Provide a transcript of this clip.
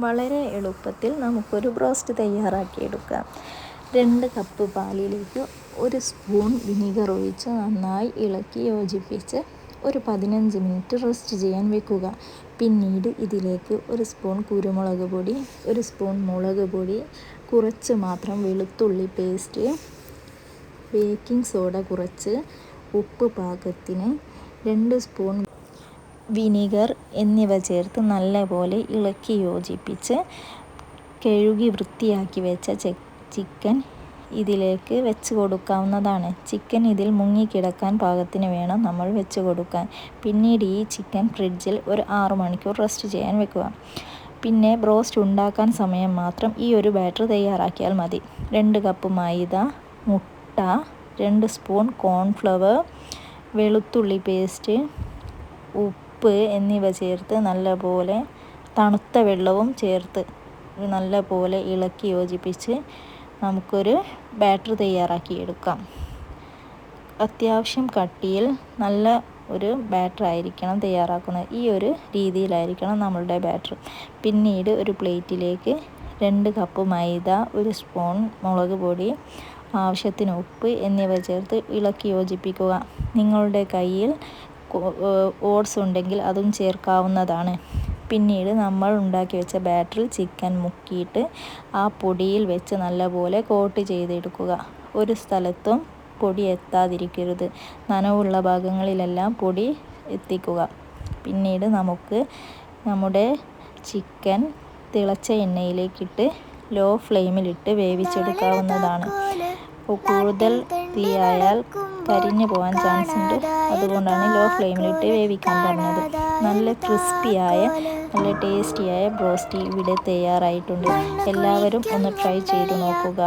വളരെ എളുപ്പത്തിൽ നമുക്കൊരു ബ്രോസ്റ്റ് തയ്യാറാക്കിയെടുക്കാം. 2 കപ്പ് പാലിലേക്ക് 1 സ്പൂൺ വിനീഗർ ഒഴിച്ച് നന്നായി ഇളക്കി യോജിപ്പിച്ച് ഒരു 15 മിനിറ്റ് റെസ്റ്റ് ചെയ്യാൻ വെക്കുക. പിന്നീട് ഇതിലേക്ക് 1 സ്പൂൺ കുരുമുളക് പൊടി, 1 സ്പൂൺ മുളക് പൊടി, കുറച്ച് മാത്രം വെളുത്തുള്ളി പേസ്റ്റ്, ബേക്കിംഗ് സോഡ കുറച്ച്, ഉപ്പ് പാകത്തിന്, 2 സ്പൂൺ വിനീഗർ എന്നിവ ചേർത്ത് നല്ലപോലെ ഇളക്കി യോജിപ്പിച്ച് കഴുകി വൃത്തിയാക്കി വെച്ച ചിക്കൻ ഇതിലേക്ക് വെച്ച് കൊടുക്കാവുന്നതാണ്. ചിക്കൻ ഇതിൽ മുങ്ങിക്കിടക്കാൻ പാകത്തിന് വേണം നമ്മൾ വെച്ച് കൊടുക്കാൻ. പിന്നീട് ഈ ചിക്കൻ ഫ്രിഡ്ജിൽ ഒരു 6 മണിക്കൂർ റെസ്റ്റ് ചെയ്യാൻ വെക്കുക. പിന്നെ ബ്രോസ്റ്റ് ഉണ്ടാക്കാൻ സമയം മാത്രം ഈ ഒരു ബാറ്റർ തയ്യാറാക്കിയാൽ മതി. 2 കപ്പ് മൈദ, മുട്ട, 2 സ്പൂൺ കോൺഫ്ലവർ, വെളുത്തുള്ളി പേസ്റ്റ്, ഉപ്പ് എന്നിവ ചേർത്ത് നല്ലപോലെ തണുത്ത വെള്ളവും ചേർത്ത് നല്ലപോലെ ഇളക്കി യോജിപ്പിച്ച് നമുക്കൊരു ബാറ്റർ തയ്യാറാക്കിയെടുക്കാം. അത്യാവശ്യം കട്ടിയിൽ നല്ല ഒരു ബാറ്റർ ആയിരിക്കണം തയ്യാറാക്കുന്നത്. ഈ ഒരു രീതിയിലായിരിക്കണം നമ്മളുടെ ബാറ്റർ. പിന്നീട് ഒരു പ്ലേറ്റിലേക്ക് 2 കപ്പ് മൈദ, 1 സ്പൂൺ മുളക് പൊടി, ആവശ്യത്തിന് ഉപ്പ് എന്നിവ ചേർത്ത് ഇളക്കി യോജിപ്പിക്കുക. നിങ്ങളുടെ കയ്യിൽ ഓട്സ് ഉണ്ടെങ്കിൽ അതും ചേർക്കാവുന്നതാണ്. പിന്നീട് നമ്മൾ ഉണ്ടാക്കി വെച്ച ബാറ്ററിൽ ചിക്കൻ മുക്കിയിട്ട് ആ പൊടിയിൽ വെച്ച് നല്ലപോലെ കോട്ട് ചെയ്തെടുക്കുക. ഒരു സ്ഥലത്തും പൊടി എത്താതിരിക്കരുത്. നനവുള്ള ഭാഗങ്ങളിലെല്ലാം പൊടി എത്തിക്കുക. പിന്നീട് നമുക്ക് നമ്മുടെ ചിക്കൻ തിളച്ച എണ്ണയിലേക്കിട്ട് ലോ ഫ്ലെയിമിലിട്ട് വേവിച്ചെടുക്കാവുന്നതാണ്. കൂടുതൽ തീയായാൽ കരിഞ്ഞു പോകാൻ ചാൻസ് ഉണ്ട്. അതുകൊണ്ടാണ് ലോ ഫ്ലെയിമിലിട്ട് വേവിക്കാൻ പറഞ്ഞത്. നല്ല ക്രിസ്പിയായ നല്ല ടേസ്റ്റിയായ ബ്രോസ്റ്റ് ഇവിടെ തയ്യാറായിട്ടുണ്ട്. എല്ലാവരും ഒന്ന് ട്രൈ ചെയ്ത് നോക്കുക.